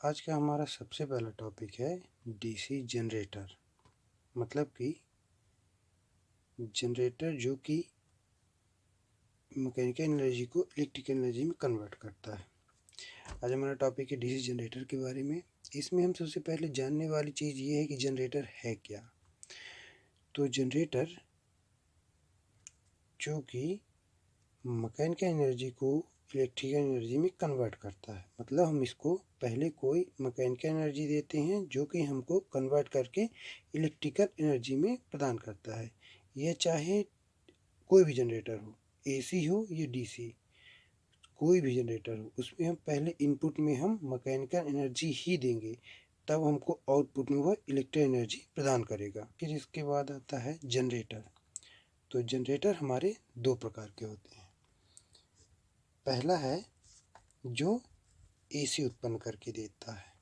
आज का हमारा सबसे पहला टॉपिक है डीसी जनरेटर। मतलब कि जनरेटर जो कि मैकेनिकल एनर्जी को इलेक्ट्रिकल एनर्जी में कन्वर्ट करता है। आज हमारा टॉपिक है डीसी जनरेटर के बारे में। इसमें हम सबसे पहले जानने वाली चीज़ ये है कि जनरेटर है क्या। तो जनरेटर जो कि मैकेनिकल एनर्जी को इलेक्ट्रिकल एनर्जी में कन्वर्ट करता है। मतलब हम इसको पहले कोई मैकेनिकल एनर्जी देते हैं जो कि हमको कन्वर्ट करके इलेक्ट्रिकल एनर्जी में प्रदान करता है। यह चाहे कोई भी जनरेटर हो, एसी हो या डीसी, कोई भी जनरेटर हो, उसमें हम पहले इनपुट में हम मैकेनिकल एनर्जी ही देंगे, तब हमको आउटपुट में वह इलेक्ट्रिकल एनर्जी प्रदान करेगा। फिर इसके बाद आता है जनरेटर। तो जनरेटर हमारे दो प्रकार के होते हैं। पहला है जो एसी उत्पन्न करके देता है,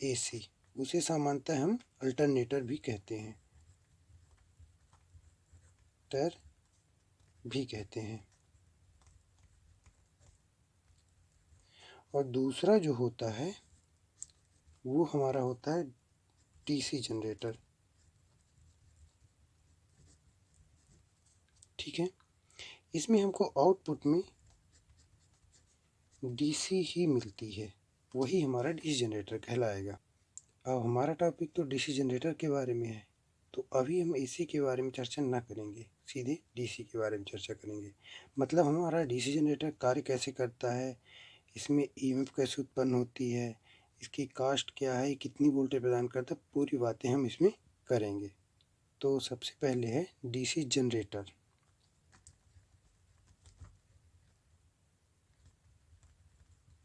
एसी, उसे सामान्यतः हम अल्टरनेटर भी कहते हैं, और दूसरा जो होता है वो हमारा होता है डीसी जनरेटर। ठीक है, इसमें हमको आउटपुट में डीसी ही मिलती है, वही हमारा डीसी जनरेटर कहलाएगा। अब हमारा टॉपिक तो डीसी जनरेटर के बारे में है, तो अभी हम एसी के बारे में चर्चा ना करेंगे, सीधे डीसी के बारे में चर्चा करेंगे। मतलब हमारा डीसी जनरेटर कार्य कैसे करता है, इसमें ईएमएफ कैसे उत्पन्न होती है, इसकी कास्ट क्या है, कितनी वोल्टेज प्रदान करता है, पूरी बातें हम इसमें करेंगे। तो सबसे पहले है डीसी जनरेटर।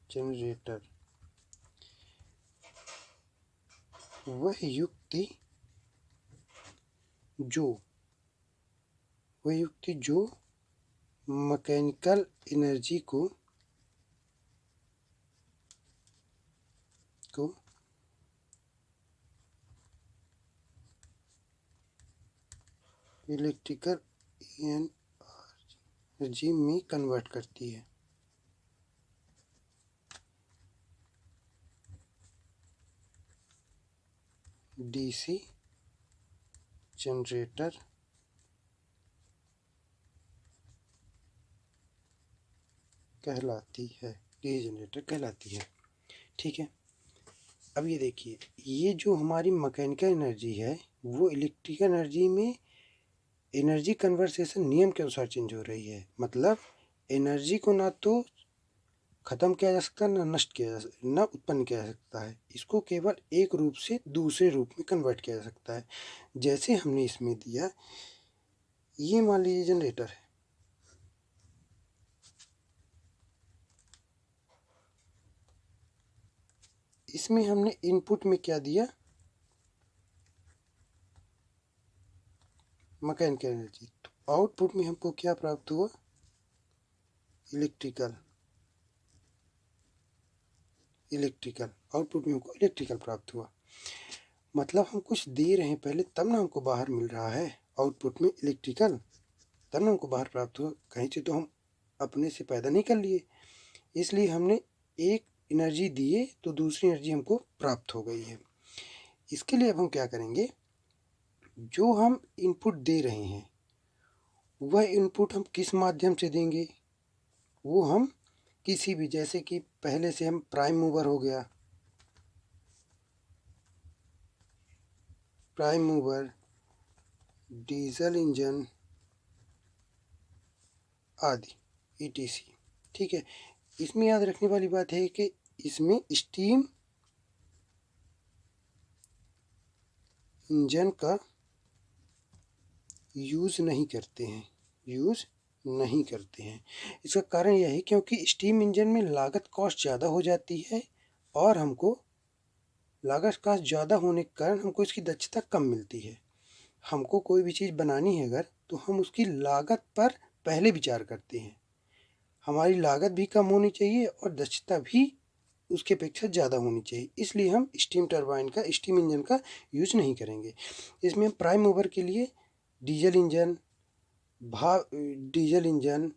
जनरेटर वह युक्ति जो मैकेनिकल एनर्जी को इलेक्ट्रिकल एनर्जी में कन्वर्ट करती है। डीसी जनरेटर कहलाती है, डीसी जनरेटर कहलाती है। ठीक है, अब ये देखिए, ये जो हमारी मैकेनिकल एनर्जी है वो इलेक्ट्रिकल एनर्जी में एनर्जी कन्वर्सेशन नियम के अनुसार चेंज हो रही है। मतलब एनर्जी को ना तो ख़त्म किया जा सकता, ना नष्ट किया जा सकता, ना उत्पन्न किया जा सकता है। इसको केवल एक रूप से दूसरे रूप में कन्वर्ट किया जा सकता है। जैसे हमने इसमें दिया, ये मान लीजिए जनरेटर है, इसमें हमने इनपुट में क्या दिया, मैकेनिकल एनर्जी। तो आउटपुट में हमको क्या प्राप्त हुआ, इलेक्ट्रिकल आउटपुट में हमको इलेक्ट्रिकल प्राप्त हुआ। मतलब हम कुछ दे रहे हैं पहले, तब ना हमको बाहर मिल रहा है आउटपुट में इलेक्ट्रिकल, तब ना हमको बाहर प्राप्त हुआ। कहीं से तो हम अपने से पैदा नहीं कर लिए, इसलिए हमने एक एनर्जी दिए तो दूसरी एनर्जी हमको प्राप्त हो गई है। इसके लिए अब हम क्या करेंगे, जो हम इनपुट दे रहे हैं वह इनपुट हम किस माध्यम से देंगे, वो हम किसी भी, जैसे कि पहले से हम प्राइम मूवर हो गया, प्राइम मूवर, डीजल इंजन आदि ईटीसी। ठीक है, इसमें याद रखने वाली बात है कि इसमें स्टीम इंजन का यूज़ नहीं करते हैं। इसका कारण यह है क्योंकि स्टीम इंजन में लागत कॉस्ट ज़्यादा हो जाती है, और हमको लागत कॉस्ट ज़्यादा होने के कारण हमको इसकी दक्षता कम मिलती है। हमको कोई भी चीज़ बनानी है अगर, तो हम उसकी लागत पर पहले विचार करते हैं। हमारी लागत भी कम होनी चाहिए और दक्षता भी उसके अपेक्षा ज़्यादा होनी चाहिए, इसलिए हम स्टीम इंजन का यूज नहीं करेंगे। इसमें हम प्राइम मूवर के लिए डीजल इंजन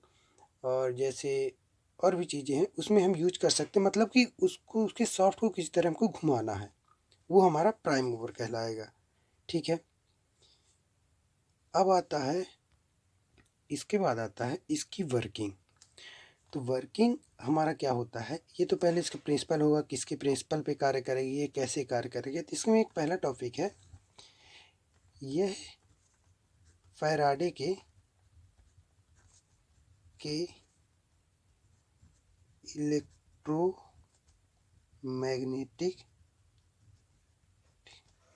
और जैसे और भी चीज़ें हैं उसमें हम यूज कर सकते हैं, मतलब कि उसको उसके सॉफ्ट को किसी तरह हमको घुमाना है, वो हमारा प्राइम मूवर कहलाएगा। ठीक है, अब आता है, इसके बाद आता है इसकी वर्किंग। तो वर्किंग हमारा क्या होता है, ये तो पहले इसका प्रिंसिपल होगा, किसके प्रिंसिपल पे कार्य करेगी, ये कैसे कार्य करेगी। तो इसमें एक पहला टॉपिक है, यह फैराडे के इलेक्ट्रोमैग्नेटिक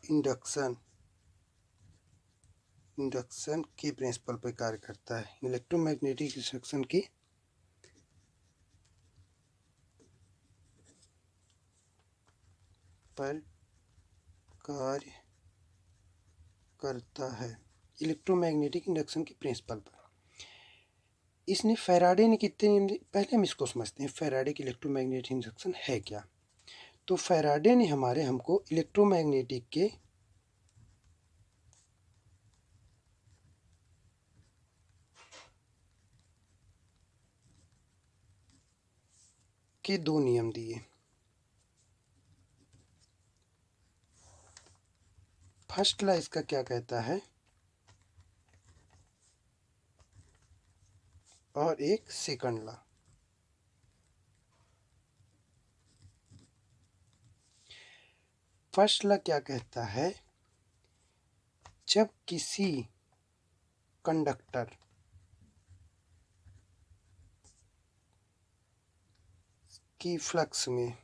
इंडक्शन के प्रिंसिपल पर कार्य करता है। इलेक्ट्रोमैग्नेटिक इंडक्शन के पर कार्य करता है, इलेक्ट्रोमैग्नेटिक इंडक्शन के प्रिंसिपल पर। इसने फैराडे ने कितने नियम दिए, पहले हम इसको समझते हैं फैराडे की इलेक्ट्रोमैग्नेटिक इंडक्शन है क्या। तो फैराडे ने हमको इलेक्ट्रोमैग्नेटिक के दो नियम दिए। फर्स्ट लॉ इसका क्या कहता है, और एक सेकंड लॉ। फर्स्ट लॉ क्या कहता है, जब किसी कंडक्टर की फ्लक्स में,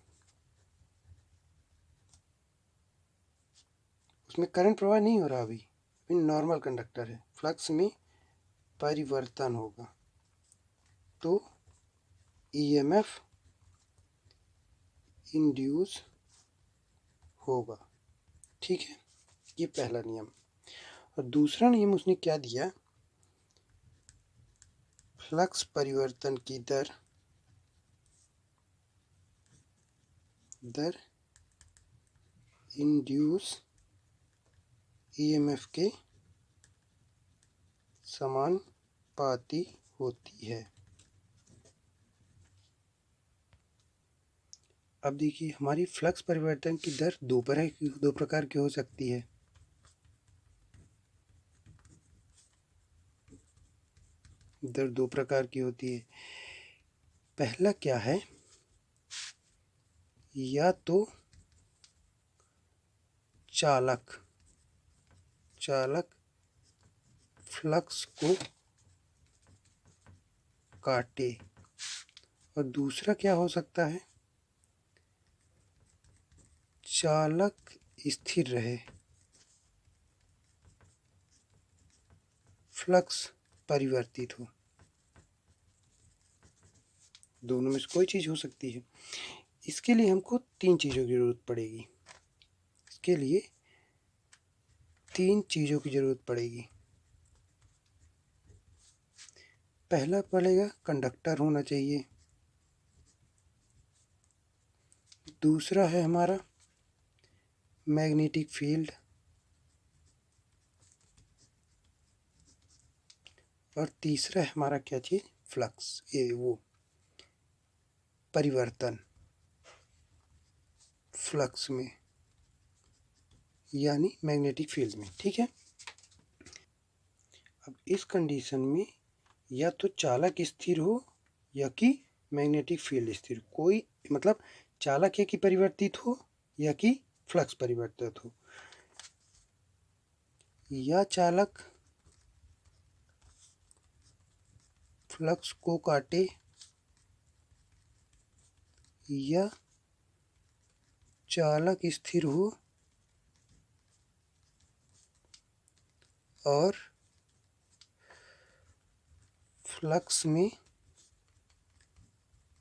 उसमें करंट प्रवाह नहीं हो रहा, अभी नॉर्मल कंडक्टर है, फ्लक्स में परिवर्तन होगा तो ईएमएफ इंड्यूस होगा। ठीक है, ये पहला नियम। और दूसरा नियम उसने क्या दिया, फ्लक्स परिवर्तन की दर इंड्यूस ईएमएफ के समानुपाती होती है। अब देखिए, हमारी फ्लक्स परिवर्तन की दर दो प्रकार की हो सकती है। दर दो प्रकार की होती है। पहला क्या है, या तो चालक फ्लक्स को काटे, और दूसरा क्या हो सकता है, चालक स्थिर रहे, फ्लक्स परिवर्तित हो। दोनों में से कोई चीज़ हो सकती है। इसके लिए हमको तीन चीज़ों की ज़रूरत पड़ेगी। इसके लिए तीन चीज़ों की ज़रूरत पड़ेगी। पहला पड़ेगा, कंडक्टर होना चाहिए। दूसरा है हमारा मैग्नेटिक फील्ड, और तीसरा है हमारा क्या चीज़, फ्लक्स, ये वो परिवर्तन फ्लक्स में, यानी मैग्नेटिक फील्ड में। ठीक है, अब इस कंडीशन में या तो चालक स्थिर हो या कि मैग्नेटिक फील्ड स्थिर, कोई मतलब चालक है कि परिवर्तित हो या कि फ्लक्स परिवर्तित हो। या चालक फ्लक्स को काटे, या चालक स्थिर हो और फ्लक्स में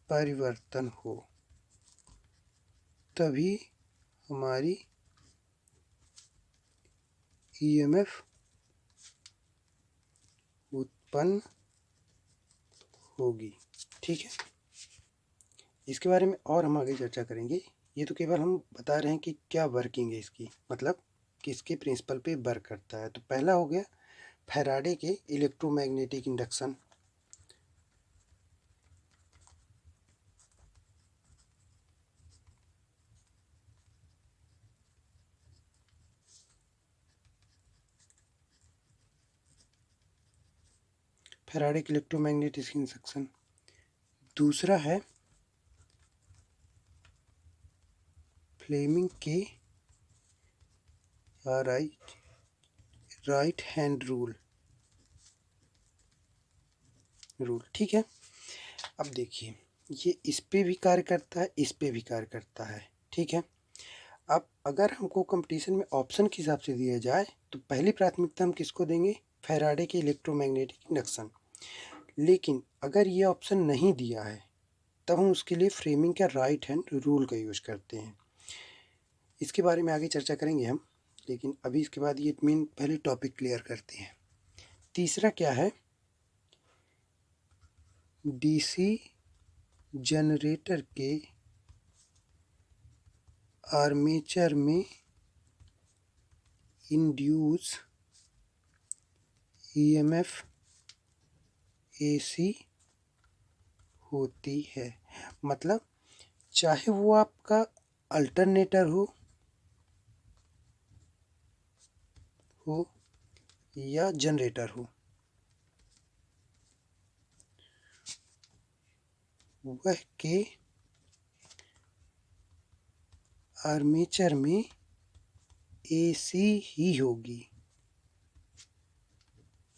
परिवर्तन हो, तभी हमारी ईएमएफ उत्पन्न होगी। ठीक है, इसके बारे में और हम आगे चर्चा करेंगे। ये तो केवल हम बता रहे हैं कि क्या वर्किंग है इसकी, मतलब किसके प्रिंसिपल पे वर्क करता है। तो पहला हो गया फैराडे के इलेक्ट्रोमैग्नेटिक इंडक्शन। फैराडे के इलेक्ट्रोमैग्नेटिक इंडक्शन। दूसरा है फ्लेमिंग के राइट हैंड रूल। ठीक है। अब देखिए, ये इस पे भी कार्य करता है, इस पे भी कार्य करता है। ठीक है। अब अगर हमको कंपटीशन में ऑप्शन के हिसाब से दिया जाए तो पहली प्राथमिकता हम किसको देंगे? फैराडे के इलेक्ट्रोमैग्नेटिक इंडक्शन। लेकिन अगर ये ऑप्शन नहीं दिया है तब हम उसके लिए फ्रेमिंग का राइट हैंड रूल का यूज करते हैं। इसके बारे में आगे चर्चा करेंगे हम, लेकिन अभी इसके बाद ये मेन पहले टॉपिक क्लियर करते हैं। तीसरा क्या है? डीसी जनरेटर के आर्मेचर में इंड्यूस ईएमएफ एसी होती है। मतलब चाहे वो आपका अल्टरनेटर हो या जनरेटर हो, वह के आर्मेचर में एसी ही होगी,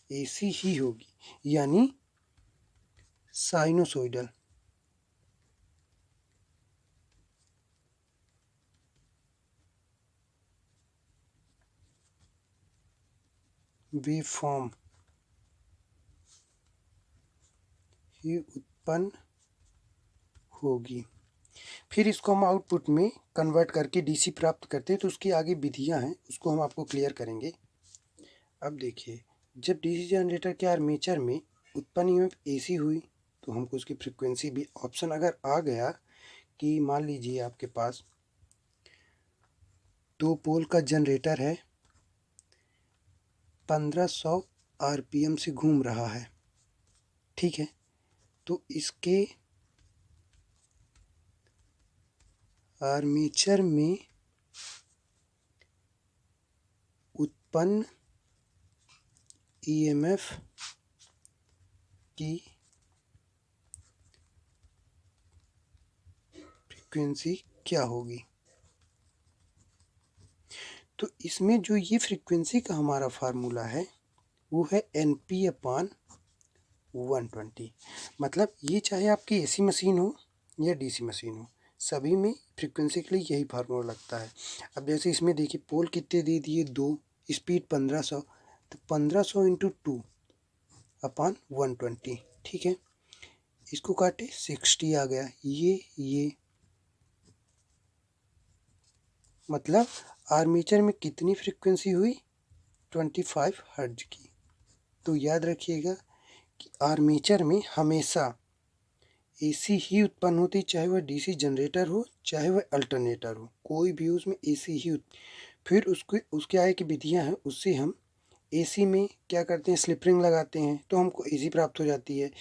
एसी ही होगी, यानी साइनोसॉइडल। वेवफॉर्म ही उत्पन्न होगी। फिर इसको हम आउटपुट में कन्वर्ट करके डीसी प्राप्त करते हैं, तो उसकी आगे विधियां हैं, उसको हम आपको क्लियर करेंगे। अब देखिए, जब डीसी जनरेटर के आर्मेचर में उत्पन्न ईएमएफ एसी हुई तो हमको उसकी फ्रीक्वेंसी भी ऑप्शन अगर आ गया कि मान लीजिए आपके पास 2 पोल का जनरेटर है, 1500 आरपीएम से घूम रहा है। ठीक है। तो इसके आर्मेचर में उत्पन्न ईएमएफ की फ्रीक्वेंसी क्या होगी? तो इसमें जो ये फ्रीक्वेंसी का हमारा फार्मूला है वो है NP/120। मतलब ये चाहे आपकी एसी मशीन हो या डीसी मशीन हो, सभी में फ्रीक्वेंसी के लिए यही फार्मूला लगता है। अब जैसे इसमें देखिए, पोल कितने दे दिए? 2, स्पीड 1500, तो 1500 इंटू 2/120। ठीक है। इसको काटे 60 आ गया। ये मतलब आर्मेचर में कितनी फ्रीक्वेंसी हुई? 25 हर्ट्ज की। तो याद रखिएगा कि आर्मेचर में हमेशा एसी ही उत्पन्न होती, चाहे वह डीसी जनरेटर हो चाहे वह अल्टरनेटर हो, कोई भी उसमें एसी ही फिर उसके आगे की विधियां हैं, उससे हम एसी में क्या करते हैं? स्लिप रिंग लगाते हैं तो हमको एसी प्राप्त हो जाती है,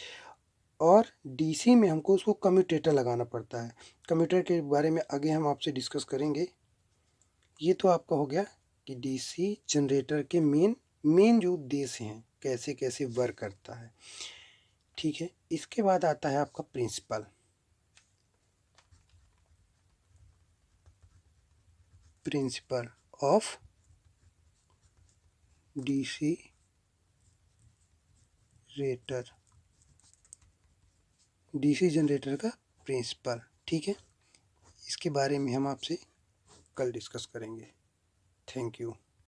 और डीसी में हमको उसको कम्यूटेटर लगाना पड़ता है। कम्यूटेटर के बारे में आगे हम आपसे डिस्कस करेंगे। ये तो आपका हो गया कि डीसी जनरेटर के मेन जो उद्देश्य हैं, कैसे कैसे वर्क करता है। ठीक है। इसके बाद आता है आपका प्रिंसिपल ऑफ डीसी जनरेटर का प्रिंसिपल। ठीक है। इसके बारे में हम आपसे कल डिस्कस करेंगे। Thank you.